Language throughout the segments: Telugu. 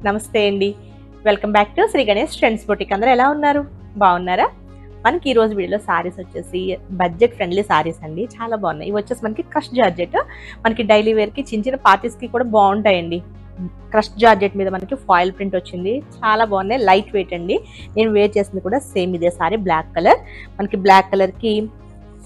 నమస్తే అండి. Welcome back to Shri Ganesh trends boutique. అందరూ ఎలా ఉన్నారు? బాగున్నారా? మనకి ఈ రోజు వీడియోలో సారీస్ వచ్చేసి బడ్జెట్ ఫ్రెండ్లీ సారీస్ అండి. చాలా బాగున్నాయి. ఇవి వచ్చేసి మనకి క్రష్ జార్జెట్. మనకి డైలీ వేర్ కి చిన్న చిన్న పార్టీస్ కి కూడా బాగుంటాయండి. క్రష్ జార్జెట్ మీద మనకి ఫాయిల్ ప్రింట్ వచ్చింది. చాలా బాగున్నాయి. లైట్ వెయిట్ అండి. నేను వేర్ చేసింది కూడా సేమ్ ఇదే సారీ, బ్లాక్ కలర్. మనకి బ్లాక్ కలర్ కి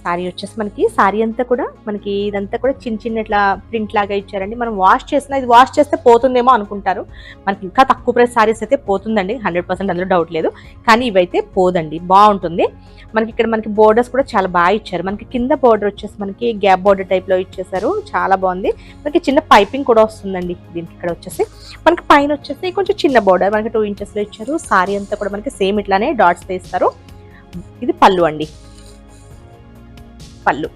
సారీ వచ్చేసి మనకి సారీ అంతా కూడా మనకి ఇదంతా కూడా చిన్న చిన్న ఇట్లా ప్రింట్ లాగా ఇచ్చారండి. మనం వాష్ చేసిన ఇది వాష్ చేస్తే పోతుందేమో అనుకుంటారు. మనకి ఇంకా తక్కువ ప్రైస్ సారీస్ అయితే పోతుందండి, 100% అందులో డౌట్ లేదు. కానీ ఇవైతే పోదండి, బాగుంటుంది. మనకి ఇక్కడ మనకి బోర్డర్స్ కూడా చాలా బాగా ఇచ్చారు. మనకి కింద బోర్డర్ వచ్చేసి మనకి గ్యాప్ బోర్డర్ టైప్ లో ఇచ్చేసారు. చాలా బాగుంది. మనకి చిన్న పైపింగ్ కూడా వస్తుందండి దీనికి. ఇక్కడ వచ్చేసి మనకి పైన వచ్చేసి కొంచెం చిన్న బోర్డర్ మనకి 2 inches లో ఇచ్చారు. సారీ అంతా కూడా మనకి సేమ్ ఇట్లానే డాట్స్ తీస్తారు. ఇది పళ్ళు అండి. పళ్ళు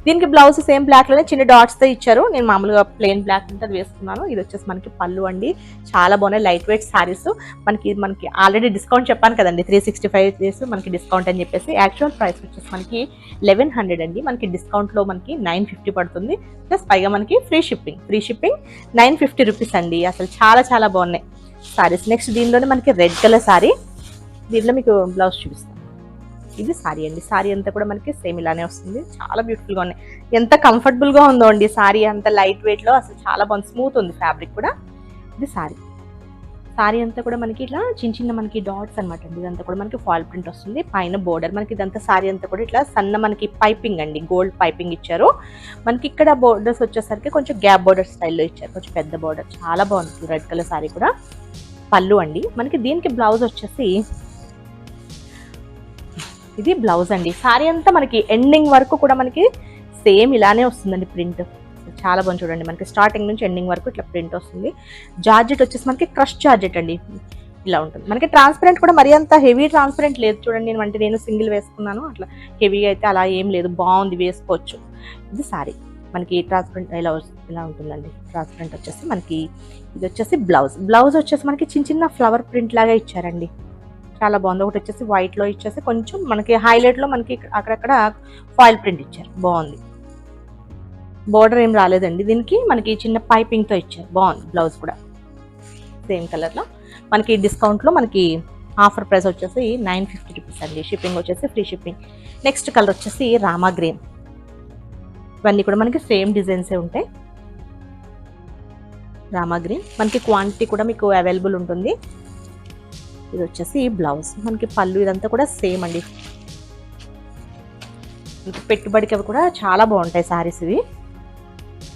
దీనికి బ్లౌజ్ సేమ్ బ్లాక్ లోనే చిన్న డాట్స్ తో ఇచ్చారు. నేను మామూలుగా ప్లెయిన్ బ్లాక్ ఉంటుంది వేసుకున్నాను. ఇది వచ్చేసి మనకి పళ్ళు అండి. చాలా బాగున్నాయి. Light weight saris. మనకి ఆల్రెడీ డిస్కౌంట్ చెప్పాను కదండి, 365 డేస్ మనకి డిస్కౌంట్ అని చెప్పేసి. యాక్చువల్ ప్రైస్ వచ్చేసి మనకి 1100 అండి. మనకి డిస్కౌంట్ లో మనకి 950 పడుతుంది. ప్లస్ పైగా మనకి ఫ్రీ షిప్పింగ్ 950 రూపీస్ అండి. అసలు చాలా చాలా బాగున్నాయి సారీస్. నెక్స్ట్ దీనిలోనే మనకి రెడ్ కలర్ సారీ. దీనిలో మీకు బ్లౌజ్ చూపిస్తాను. ఇది సారీ అండి. సారీ అంతా కూడా మనకి సేమ్ ఇలానే వస్తుంది. చాలా బ్యూటిఫుల్ గా ఉన్నాయి. ఎంత కంఫర్టబుల్ గా ఉందో అండి సారీ. అంత లైట్ వెయిట్ లో అసలు చాలా బాగుంది. స్మూత్ ఉంది ఫ్యాబ్రిక్ కూడా. ఇది సారీ అంతా కూడా మనకి ఇట్లా చిన్న చిన్న మనకి డాట్స్ అనమాట అండి. ఇదంతా కూడా మనకి ఫాల్ ప్రింట్ వస్తుంది. పైన బోర్డర్ మనకి ఇదంతా సారీ అంతా కూడా ఇట్లా సన్న మనకి పైపింగ్ అండి, గోల్డ్ పైపింగ్ ఇచ్చారు. మనకి ఇక్కడ బోర్డర్స్ వచ్చేసరికి కొంచెం గ్యాప్ బోర్డర్ స్టైల్లో ఇచ్చారు, కొంచెం పెద్ద బోర్డర్. చాలా బాగుంది. రెడ్ కలర్ సారీ కూడా. పళ్ళు అండి. మనకి దీనికి బ్లౌజ్ వచ్చేసి ఇది బ్లౌజ్ అండి. సారీ అంతా మనకి ఎండింగ్ వరకు కూడా మనకి సేమ్ ఇలానే వస్తుందండి ప్రింట్. చాలా బాగుంది చూడండి. మనకి స్టార్టింగ్ నుంచి ఎండింగ్ వరకు ఇట్లా ప్రింట్ వస్తుంది. జార్జెట్ వచ్చేసి మనకి క్రష్ జార్జెట్ అండి. ఇలా ఉంటుంది. మనకి ట్రాన్స్పరెంట్ కూడా మరీ అంత హెవీ ట్రాన్స్పరెంట్ లేదు చూడండి. నేను సింగిల్ వేసుకున్నాను. అట్లా హెవీ అయితే అలా ఏం లేదు, బాగుంది, వేసుకోవచ్చు. ఇది సారీ మనకి ట్రాన్స్పరెంట్ ఇలా ఉంటుందండి. ట్రాన్స్పరెంట్ వచ్చేసి మనకి ఇది వచ్చేసి బ్లౌజ్ వచ్చేసి మనకి చిన్న చిన్న ఫ్లవర్ ప్రింట్ లాగా ఇచ్చారండి. చాలా బాగుంది. ఒకటి వచ్చేసి వైట్ లో ఇచ్చేసి కొంచెం మనకి హైలైట్ లో మనకి అక్కడక్కడ ఫాయిల్ ప్రింట్ ఇచ్చారు. బాగుంది. బోర్డర్ ఏం రాలేదండి దీనికి. మనకి చిన్న పైపింగ్ తో ఇచ్చారు. బాగుంది. బ్లౌజ్ కూడా సేమ్ కలర్ లో. మనకి డిస్కౌంట్ లో మనకి ఆఫర్ ప్రైస్ వచ్చేసి 950 రూపీస్ అండి. షిప్పింగ్ వచ్చేసి ఫ్రీ షిప్పింగ్. నెక్స్ట్ కలర్ వచ్చేసి రామా గ్రీన్. ఇవన్నీ కూడా మనకి సేమ్ డిజైన్సే ఉంటాయి. రామా గ్రీన్ మనకి క్వాంటిటీ కూడా మీకు అవైలబుల్ ఉంటుంది. ఇది వచ్చేసి బ్లౌజ్. మనకి పళ్ళు ఇదంతా కూడా సేమ్ అండి. పెట్టుబడికి అవి కూడా చాలా బాగుంటాయి సారీస్ ఇవి.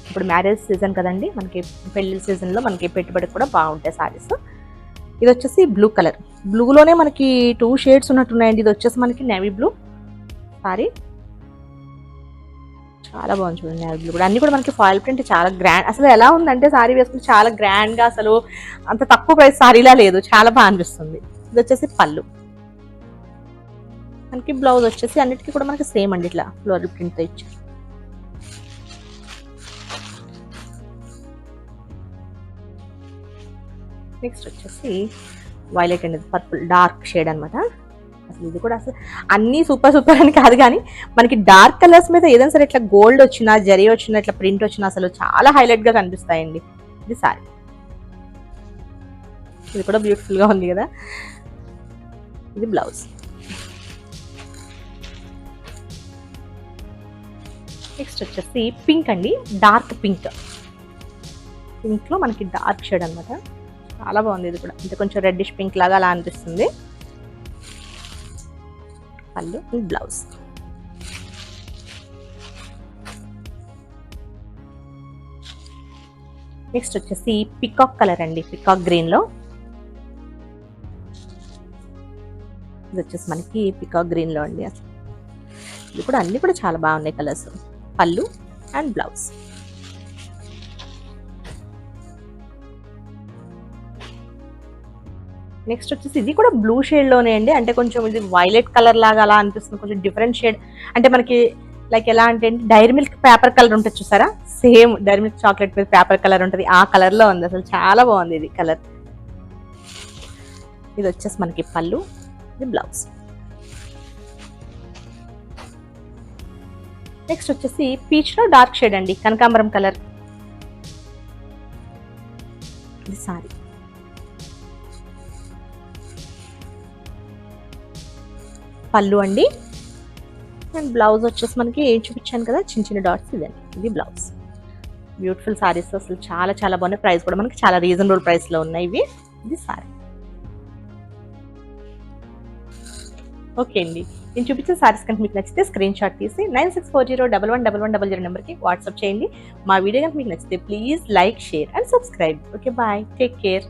ఇప్పుడు మ్యారేజ్ సీజన్ కదండి, మనకి పెళ్లి సీజన్లో మనకి పెట్టుబడికి కూడా బాగుంటాయి సారీస్. ఇది వచ్చేసి బ్లూ కలర్. బ్లూలోనే మనకి 2 షేడ్స్ ఉన్నట్టున్నాయండి. ఇది వచ్చేసి మనకి నేవీ బ్లూ సారీ. చాలా బాగుంది చూడండి. నేవీ బ్లూ కూడా. అన్ని కూడా మనకి ఫాయిల్ ప్రింట్ చాలా గ్రాండ్. అసలు ఎలా ఉందంటే సారీ వేసుకుని చాలా గ్రాండ్ గా, అసలు అంత తక్కువ ప్రైస్ సారీలా లేదు. చాలా బాగా అనిపిస్తుంది. ఇది వచ్చేసి పళ్ళు. మనకి బ్లౌజ్ వచ్చేసి అన్నిటికీ కూడా మనకి సేమ్ అండి. ఇట్లా ఫ్లోరల్ ప్రింట్ తో ఇచ్చారు. నెక్స్ట్ వచ్చేసి వైలెట్ అనేది పర్పుల్ డార్క్ షేడ్ అనమాట. అసలు ఇది కూడా అసలు అన్ని సూపర్ అని కాదు, కానీ మనకి డార్క్ కలర్స్ మీద ఏదైనా సరే ఇట్లా గోల్డ్ వచ్చినా, జరీ వచ్చినా, ఇట్లా ప్రింట్ వచ్చినా అసలు చాలా హైలైట్ గా కనిపిస్తాయండి. ఇది సారీ. ఇది కూడా బ్యూటిఫుల్ గా ఉంది కదా. ఇది బ్లౌజ్. నెక్స్ట్ వచ్చేసి పింక్ అండి. డార్క్ పింక్ లో మనకి డార్క్ షేడ్ అనమాట. చాలా బాగుంది. ఇది కూడా అంటే కొంచెం రెడ్డిష్ పింక్ లాగా అలా అనిపిస్తుంది. పళ్ళు, బ్లౌజ్. నెక్స్ట్ వచ్చేసి పికాక్ కలర్ అండి. పికాక్ గ్రీన్ లో. ఇది వచ్చేసి మనకి పికాక్ గ్రీన్ లో అండి. ఇది కూడా అన్ని కూడా చాలా బాగున్నాయి కలర్స్. పళ్ళు అండ్ బ్లౌజ్. నెక్స్ట్ వచ్చేసి ఇది కూడా బ్లూ షేడ్ లోనే అండి. అంటే కొంచెం ఇది వైలెట్ కలర్ లాగా అలా అనిపిస్తుంది. కొంచెం డిఫరెంట్ షేడ్. అంటే మనకి లైక్ ఎలా అంటే డైరీ మిల్క్ పేపర్ కలర్ ఉంటుంది చూసారా, సేమ్ డైరీ మిల్క్ చాక్లెట్ మీద పేపర్ కలర్ ఉంటుంది, ఆ కలర్ లో ఉంది. అసలు చాలా బాగుంది ఇది కలర్. ఇది వచ్చేసి మనకి పళ్ళు, ఇది బ్లౌజ్. నెక్స్ట్ వచ్చేసి పీచ్ లో డార్క్ షేడ్ అండి, కనకాంబరం కలర్. ఇది సారీ. పళ్ళు అండి. అండ్ బ్లౌజ్ వచ్చేసి మనకి ఏం చూపించాను కదా చిన్న చిన్న డాట్స్, ఇదండి ఇది బ్లౌజ్. బ్యూటిఫుల్ సారీస్ అసలు చాలా చాలా బాగున్నాయి. ప్రైస్ కూడా మనకి చాలా రీజనబుల్ ప్రైస్లో ఉన్నాయి ఇవి. ఇది సారీ. ఓకే అండి, నేను చూపించిన సారీస్ కనుక మీకు నచ్చితే స్క్రీన్ షాట్ తీసి 9640111100 నెంబర్కి వాట్సాప్ చేయండి. మా వీడియో కనుక మీకు నచ్చితే please like, share and subscribe. Okay bye, take care.